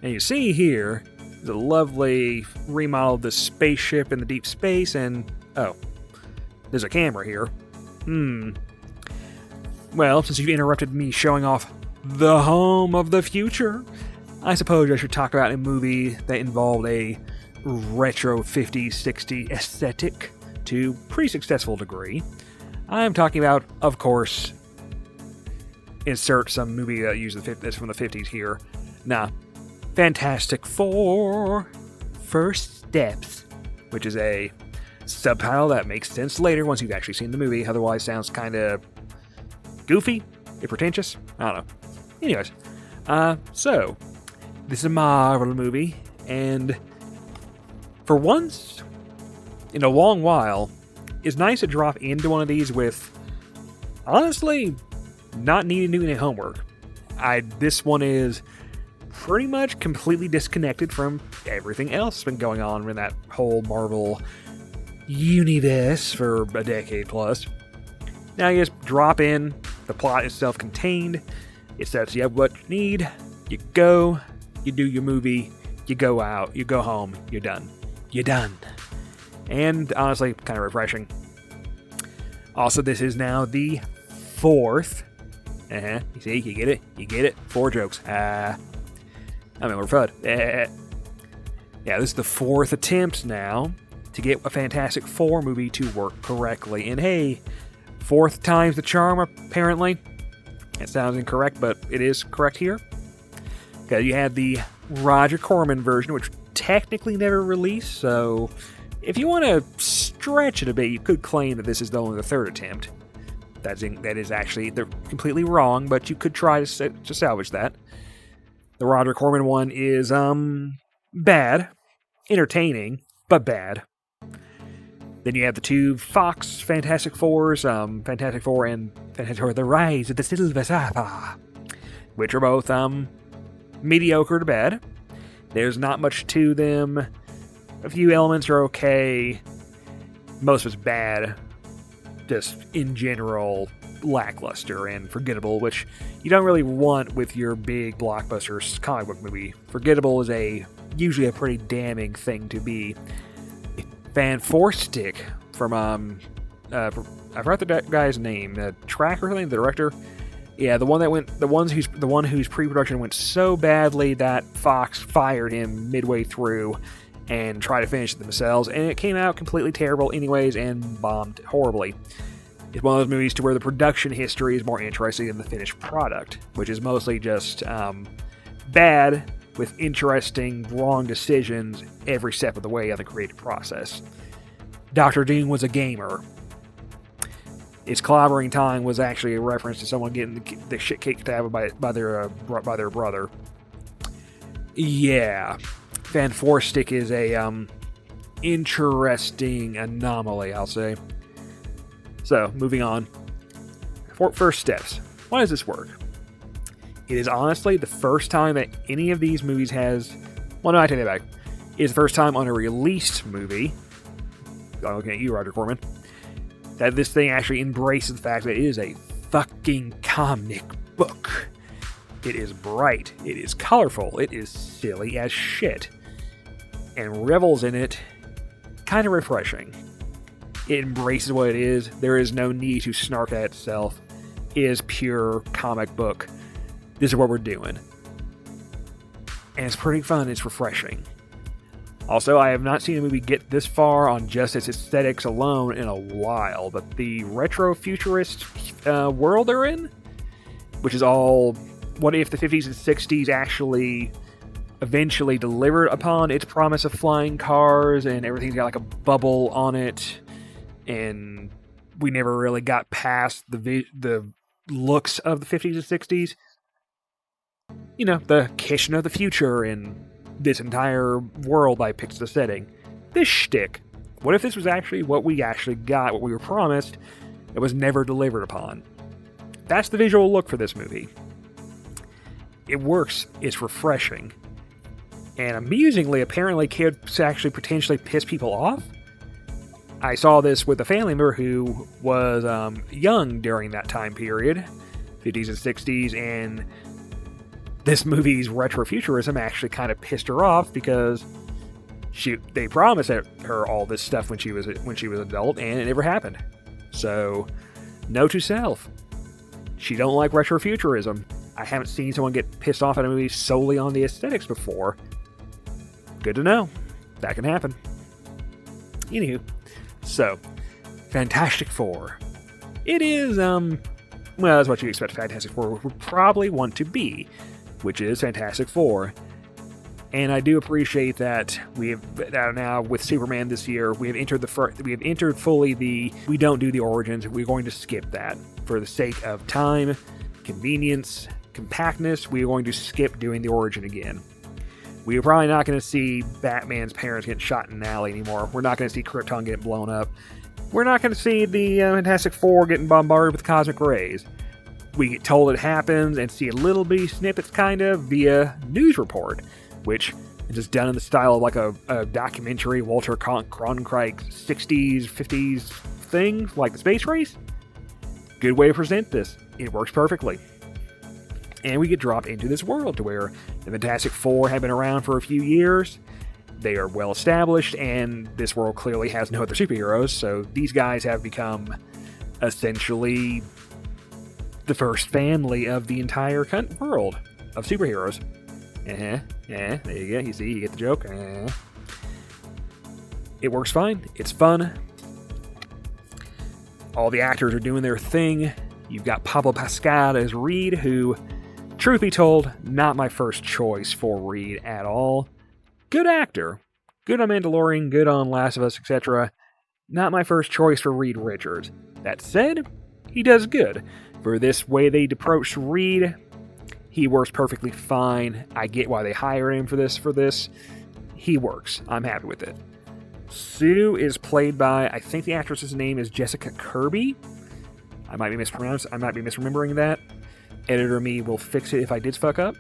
And you see here the lovely remodel of the spaceship in the deep space, and oh, there's a camera here. Well, since you've interrupted me showing off the home of the future, I suppose I should talk about a movie that involved a retro 50s, 60s aesthetic to a pretty successful degree. I'm talking about, of course, insert some movie that uses that's from the 50s here. Fantastic Four First Steps, which is a subtitle that makes sense later once you've actually seen the movie, otherwise sounds kind of goofy and pretentious. I don't know. Anyways, so this is a Marvel movie, and for once in a long while, it's nice to drop into one of these with, honestly, not needing to do any homework. This one is pretty much completely disconnected from everything else that's been going on in that whole Marvel universe for a decade plus. Now you just drop in, the plot is self-contained, it sets you up what you need, you go, you do your movie, you go out, you go home, you're done. You're done. And honestly, kind of refreshing. Also, this is now the fourth. You see, you get it? 4 jokes. we're FUD. Yeah, this is the fourth attempt now to get a Fantastic Four movie to work correctly. And hey, fourth time's the charm, apparently. It sounds incorrect, but it is correct here. Okay, you had the Roger Corman version, which technically never released, so if you want to stretch it a bit, you could claim that this is only the third attempt. That is actually, they're completely wrong, but you could try to salvage that. The Roger Corman one is, bad. Entertaining, but bad. Then you have the two Fox Fantastic Fours, Fantastic Four and Fantastic Four: The Rise of the Silver Surfer, which are both, mediocre to bad. There's not much to them. A few elements are okay. Most of it's bad. Just, in general, lackluster and forgettable, which you don't really want with your big blockbuster comic book movie. Forgettable is usually a pretty damning thing to be. Van Forstick from, I forgot the guy's name, Track or something, the director. Yeah, the one whose pre-production went so badly that Fox fired him midway through and tried to finish it themselves, and it came out completely terrible anyways and bombed horribly. It's one of those movies to where the production history is more interesting than the finished product, which is mostly just bad with interesting wrong decisions every step of the way of the creative process. Dr. Doom was a gamer. Its clobbering time was actually a reference to someone getting the shit kicked out of by their brother. Yeah, Van Forstick is a interesting anomaly, I'll say. So, moving on. First steps. Why does this work? It is honestly the first time that any of these movies has... Well, no, I take that back. It's the first time on a released movie, I'm looking at you, Roger Corman, that this thing actually embraces the fact that it is a fucking comic book. It is bright, it is colorful, it is silly as shit, and revels in it. Kind of refreshing. It embraces what it is. There is no need to snark at itself. It is pure comic book. This is what we're doing. And it's pretty fun, it's refreshing. Also, I have not seen a movie get this far on just its aesthetics alone in a while, but the retro-futurist world they're in, which is all, what if the 50s and 60s actually eventually delivered upon its promise of flying cars, and everything's got like a bubble on it, and we never really got past the looks of the 50s and 60s. You know, the kitchen of the future and this entire world I picked as a setting. This shtick. What if this was actually what we actually got, what we were promised, that was never delivered upon? That's the visual look for this movie. It works. It's refreshing. And amusingly, apparently could actually potentially piss people off. I saw this with a family member who was young during that time period, 50s and 60s, and this movie's retrofuturism actually kind of pissed her off because they promised her all this stuff when she was an adult, and it never happened. So, note to self: she don't like retrofuturism. I haven't seen someone get pissed off at a movie solely on the aesthetics before. Good to know. That can happen. Anywho, so Fantastic Four. It is well, that's what you expect Fantastic Four would probably want to be, which is Fantastic Four. And I do appreciate that we have now with Superman this year, we have entered fully the we don't do the origins. We're going to skip that for the sake of time, convenience, compactness. We are going to skip doing the origin again. We are probably not going to see Batman's parents getting shot in an alley anymore. We're not going to see Krypton getting blown up. We're not going to see the Fantastic Four getting bombarded with cosmic rays. We get told it happens and see a little bitty snippets kind of via news report, which is just done in the style of like a documentary, Walter Cronkite 60s, 50s thing, like the space race. Good way to present this. It works perfectly. And we get dropped into this world to where the Fantastic Four have been around for a few years. They are well established, and this world clearly has no other superheroes, so these guys have become essentially the first family of the entire world of superheroes. Yeah, there you go. You see, you get the joke. It works fine. It's fun. All the actors are doing their thing. You've got Pablo Pascal as Reed, who, truth be told, not my first choice for Reed at all. Good actor. Good on Mandalorian, good on Last of Us, etc. Not my first choice for Reed Richards. That said, he does good. For this way they approached Reed, he works perfectly fine. I get why they hired him for this. He works. I'm happy with it. Sue is played by, I think the actress's name is Jessica Kirby. I might be misremembering that. Editor me will fix it if I did fuck up.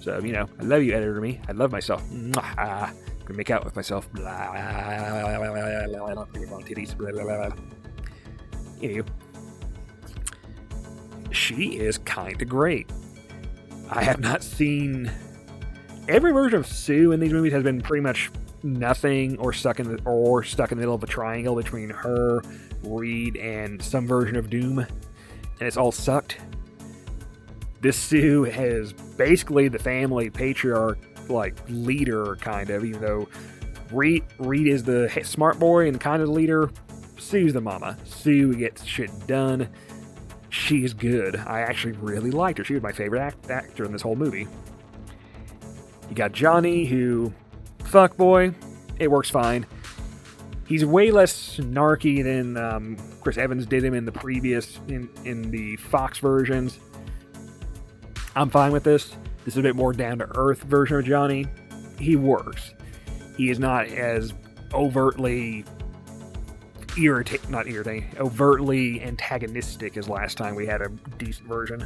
So, I love you, Editor me. I love myself. I'm gonna make out with myself. Titties. Anywho. She is kinda great. I have not seen... Every version of Sue in these movies has been pretty much nothing or stuck in the middle of a triangle between her, Reed, and some version of Doom. And it's all sucked. This Sue is basically the family patriarch, leader, kind of, even though Reed is the smart boy and kind of the leader. Sue's the mama. Sue gets shit done. She's good. I actually really liked her. She was my favorite actor in this whole movie. You got Johnny, who, fuckboy, it works fine. He's way less snarky than Chris Evans did him in the previous, in the Fox versions. I'm fine with this. This is a bit more down-to-earth version of Johnny. He works. He is not as overtly overtly antagonistic as last time we had a decent version.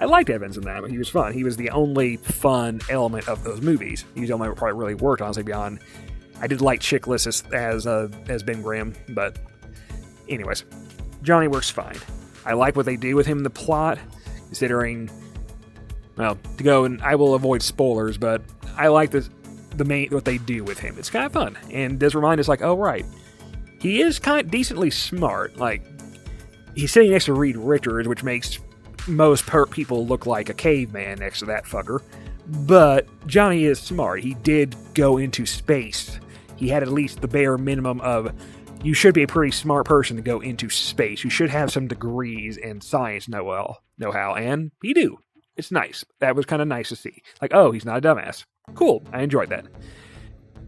I liked Evans in that. He was fun. He was the only fun element of those movies. He was the only one that probably really worked, honestly, beyond... I did like Chickless as Ben Grimm, but... Anyways. Johnny works fine. I like what they do with him in the plot, considering... Well, to go, and I will avoid spoilers, but I like what they do with him. It's kind of fun, and does remind us, oh, right, he is kind of decently smart. He's sitting next to Reed Richards, which makes most people look like a caveman next to that fucker. But Johnny is smart. He did go into space. He had at least the bare minimum of, you should be a pretty smart person to go into space. You should have some degrees in science know-how, and he do. It's nice. That was kind of nice to see. Oh, he's not a dumbass. Cool. I enjoyed that.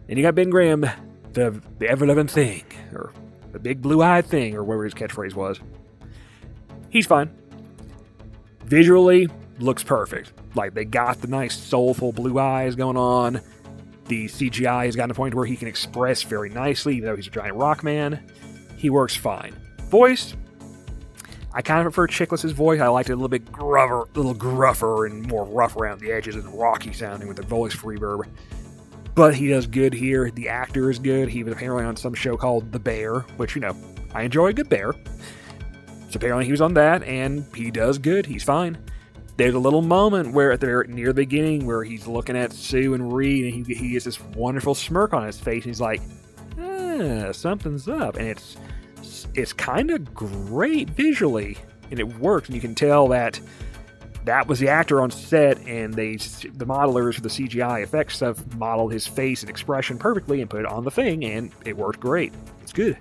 And you got Ben Grimm, the ever-loving thing, or the big blue-eyed thing, or whatever his catchphrase was. He's fine. Visually, looks perfect. They got the nice, soulful blue eyes going on. The CGI has gotten to a point where he can express very nicely, even though he's a giant rock man. He works fine. Voice... I kind of prefer Chickless' voice. I liked it a little bit gruffer and more rough around the edges and rocky sounding with the voice reverb. But he does good here. The actor is good. He was apparently on some show called The Bear, which, I enjoy a good bear. So apparently he was on that, and he does good. He's fine. There's a little moment where near the beginning where he's looking at Sue and Reed, and he gets this wonderful smirk on his face, and he's like, something's up. And it's kind of great visually, and it works, and you can tell that was the actor on set, and the modelers for the CGI effects have modeled his face and expression perfectly and put it on the thing, and it worked great. It's good.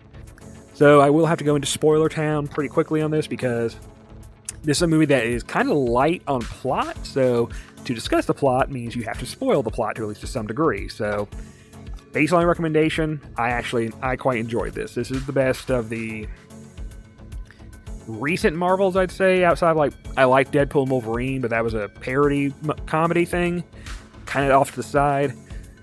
So I will have to go into spoiler town pretty quickly on this, because this is a movie that is kind of light on plot, so to discuss the plot means you have to spoil the plot to at least to some degree. So, baseline recommendation, I quite enjoyed this. This is the best of the recent Marvels, I'd say, outside of, I like Deadpool and Wolverine, but that was a parody comedy thing, kind of off to the side.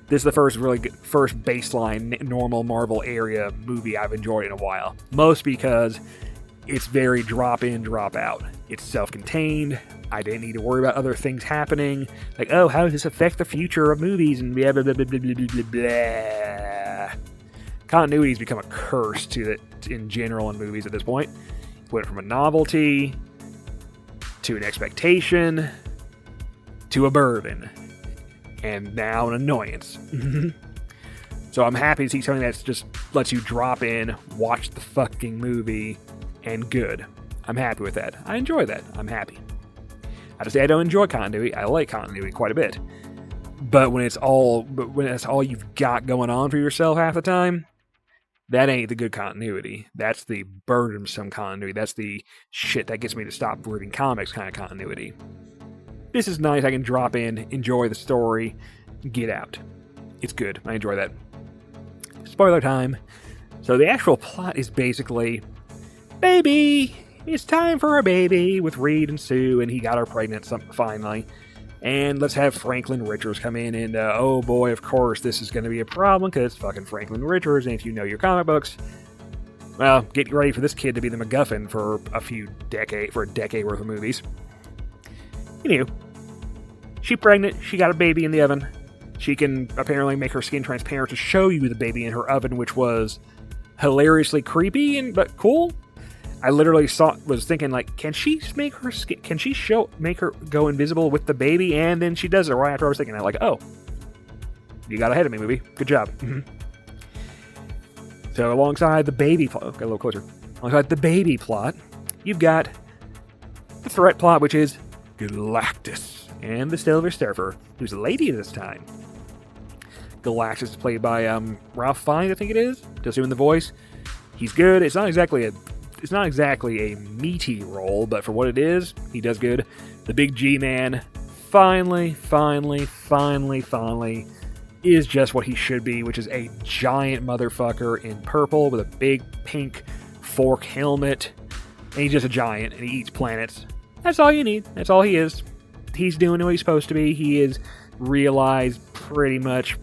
This is the first really good, first baseline normal Marvel area movie I've enjoyed in a while. Most because it's very drop in, drop out. It's self-contained. I didn't need to worry about other things happening. Like, oh, how does this affect the future of movies? And blah, blah, blah, blah, blah, blah, blah, blah. Continuity's become a curse in general in movies at this point. It went from a novelty to an expectation to a burden. And now an annoyance. So I'm happy to see something that just lets you drop in, watch the fucking movie, and good. I'm happy with that. I enjoy that. I'm happy. I just say I don't enjoy continuity. I like continuity quite a bit. But when that's all you've got going on for yourself half the time, that ain't the good continuity. That's the burdensome continuity. That's the shit that gets me to stop reading comics kind of continuity. This is nice. I can drop in, enjoy the story, get out. It's good. I enjoy that. Spoiler time. So the actual plot is basically, baby, it's time for a baby with Reed and Sue, and he got her pregnant finally. And let's have Franklin Richards come in, and oh boy, of course, this is going to be a problem because it's fucking Franklin Richards, and if you know your comic books, well, get ready for this kid to be the MacGuffin for a decade worth of movies. Anywho, she's pregnant, she got a baby in the oven. She can apparently make her skin transparent to show you the baby in her oven, which was hilariously creepy but cool. I literally was thinking, like, can she make her skin? Can she make her go invisible with the baby? And then she does it right after. I was thinking, like, oh, you got ahead of me, movie. Good job. So alongside the baby plot, got a little closer. Alongside the baby plot, you've got the threat plot, which is Galactus and the Silver Surfer, who's a lady this time. Galactus is played by Ralph Fiennes, I think it is, just doing the voice. He's good. It's not exactly a meaty role, but for what it is, he does good. The big G-Man finally is just what he should be, which is a giant motherfucker in purple with a big pink fork helmet. And he's just a giant, and he eats planets. That's all you need. That's all he is. He's doing what he's supposed to be. He is realized pretty much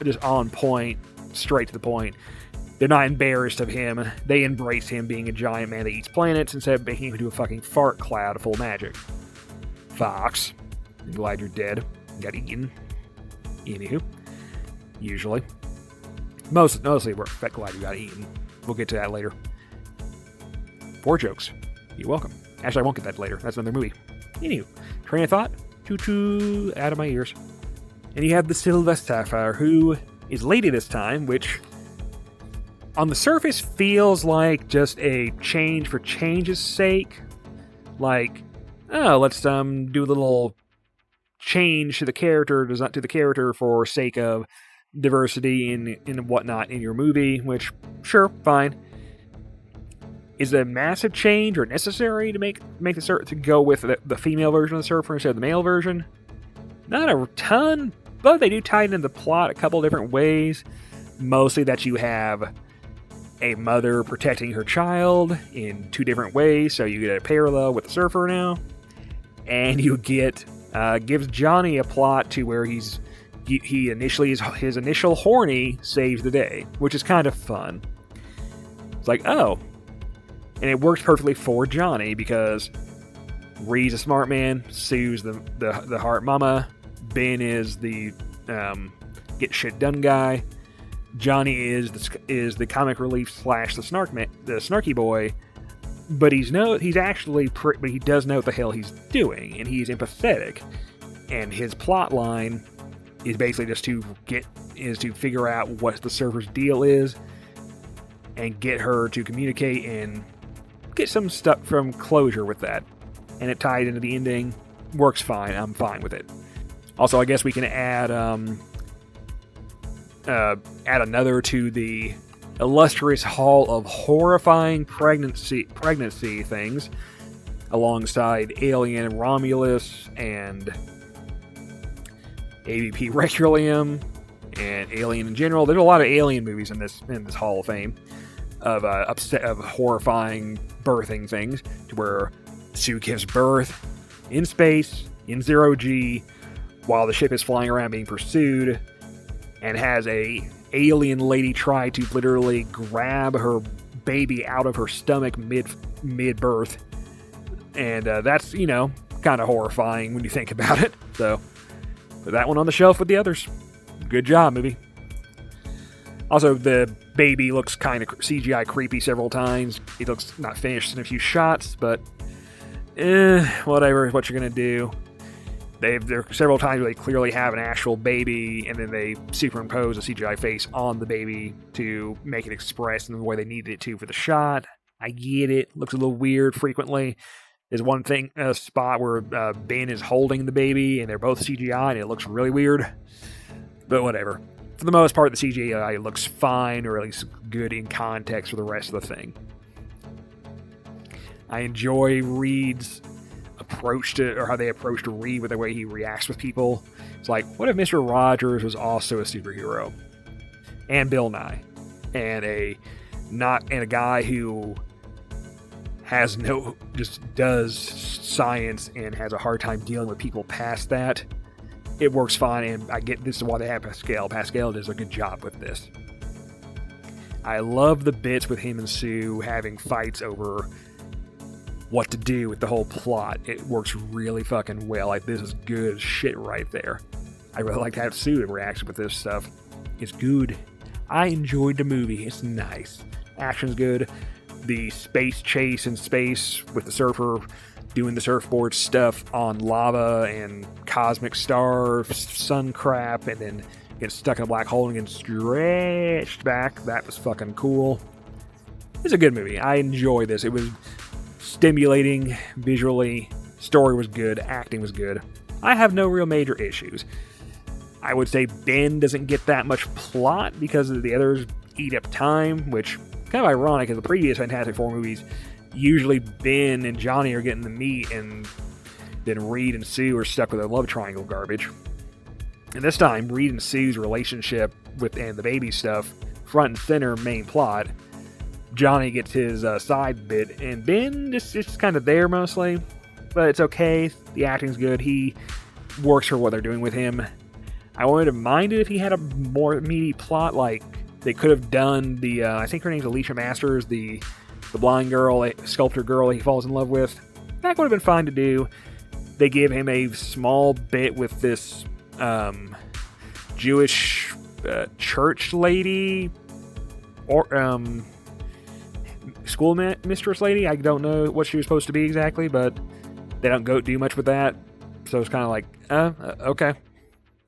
just on point, straight to the point. They're not embarrassed of him. They embrace him being a giant man that eats planets instead of making him into a fucking fart cloud full of magic. Fox, I'm glad you're dead. Got eaten. Anywho. Usually. Mostly we're glad you got eaten. We'll get to that later. 4 jokes. You're welcome. Actually, I won't get that later. That's another movie. Anywho. Train of thought. Choo-choo. Out of my ears. And you have the Silver Surfer, who is lady this time, which on the surface feels like just a change for change's sake. Like, oh, let's do a little change to the character for sake of diversity and whatnot in your movie, which, sure, fine. Is it a massive change or necessary to make the surfer to go with the female version of the surfer instead of the male version? Not a ton, but they do tie into the plot a couple different ways. Mostly that you have a mother protecting her child in 2 different ways, so you get a parallel with the surfer now, and you get gives Johnny a plot to where his initial horny saves the day, which is kind of fun. It's like, oh, and it works perfectly for Johnny because Reed's a smart man, Sue's the heart mama, Ben is the get shit done guy. Johnny is the comic relief / the snarky boy, but he does know what the hell he's doing, and he's empathetic. And his plot line is basically just to figure out what the surfer's deal is, and get her to communicate and get some stuff from closure with that. And it ties into the ending. Works fine. I'm fine with it. Also, I guess we can add another to the illustrious hall of horrifying pregnancy things, alongside Alien Romulus and AVP Requiem and Alien in general. There's a lot of Alien movies in this Hall of Fame of horrifying birthing things, to where Sue gives birth in space in 0G while the ship is flying around being pursued, and has a alien lady try to literally grab her baby out of her stomach mid birth, and that's kind of horrifying when you think about it. So put that one on the shelf with the others. Good job, movie. Also, the baby looks kind of CGI creepy several times. It looks not finished in a few shots, but whatever. What you're gonna do? There are several times where they clearly have an actual baby, and then they superimpose a CGI face on the baby to make it express in the way they needed it to for the shot. I get it. Looks a little weird frequently. There's one spot where Ben is holding the baby, and they're both CGI, and it looks really weird. But whatever. For the most part, the CGI looks fine, or at least good in context for the rest of the thing. I enjoy Reed's approach to, or how they approach to Reed with the way he reacts with people. It's like, what if Mr. Rogers was also a superhero? And Bill Nye. And a guy who just does science and has a hard time dealing with people past that. It works fine, and I get this is why they have Pascal. Pascal does a good job with this. I love the bits with him and Sue having fights over what to do with the whole plot. It works really fucking well. Like, this is good shit right there. I really like to have Sue reaction with this stuff. It's good. I enjoyed the movie. It's nice. Action's good. The space chase in space with the surfer doing the surfboard stuff on lava and cosmic star sun crap, and then getting stuck in a black hole and getting stretched back. That was fucking cool. It's a good movie. I enjoy this. It was stimulating visually. Story was good. Acting was good. I have no real major issues. I would say Ben doesn't get that much plot because the others eat up time, which kind of ironic because the previous Fantastic Four movies, usually Ben and Johnny are getting the meat, and then Reed and Sue are stuck with a love triangle garbage. And this time, Reed and Sue's relationship and the baby stuff, front and center, main plot. Johnny gets his side bit, and Ben just kind of there mostly, but it's okay. The acting's good. He works for what they're doing with him. I wouldn't have minded if he had a more meaty plot, like they could have done the, I think her name's Alicia Masters, the blind girl, sculptor girl he falls in love with. That would have been fine to do. They give him a small bit with this Jewish church lady, or school mistress lady. I don't know what she was supposed to be exactly, but they don't do much with that. So it's kind of like, okay,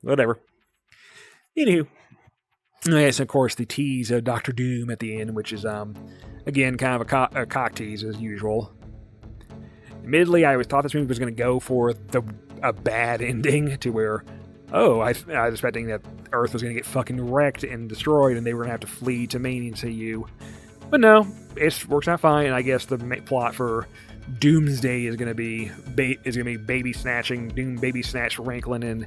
whatever. Anywho. Yes, of course, the tease of Dr. Doom at the end, which is, again, kind of a cock tease as usual. Admittedly, I always thought this movie was going to go for a bad ending, to where, I was expecting that Earth was going to get fucking wrecked and destroyed, and they were going to have to flee to main MCU. But no, it works out fine, and I guess the plot for Doomsday is going to be baby snatching, Doom baby snatch Ranklin, and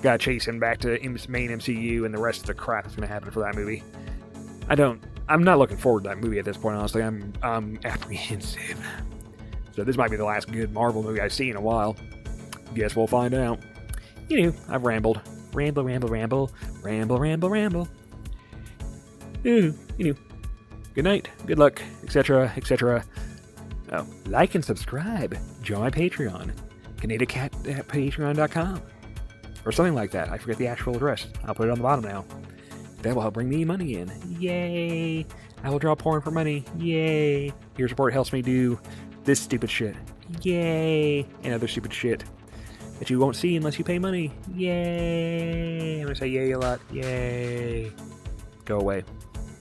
gotta chase him back to main MCU, and the rest of the crap that's gonna happen for that movie. I'm not looking forward to that movie at this point, honestly. I'm apprehensive. So this might be the last good Marvel movie I've seen in a while. Guess we'll find out. I've rambled. Ramble. Good night, good luck, etc., etc. Oh, like and subscribe. Join my Patreon. Kanada at patreon.com. Or something like that. I forget the actual address. I'll put it on the bottom now. That will help bring me money in. Yay! I will draw porn for money. Yay. Your support helps me do this stupid shit. Yay. And other stupid shit that you won't see unless you pay money. Yay. I'm gonna say yay a lot. Yay. Go away.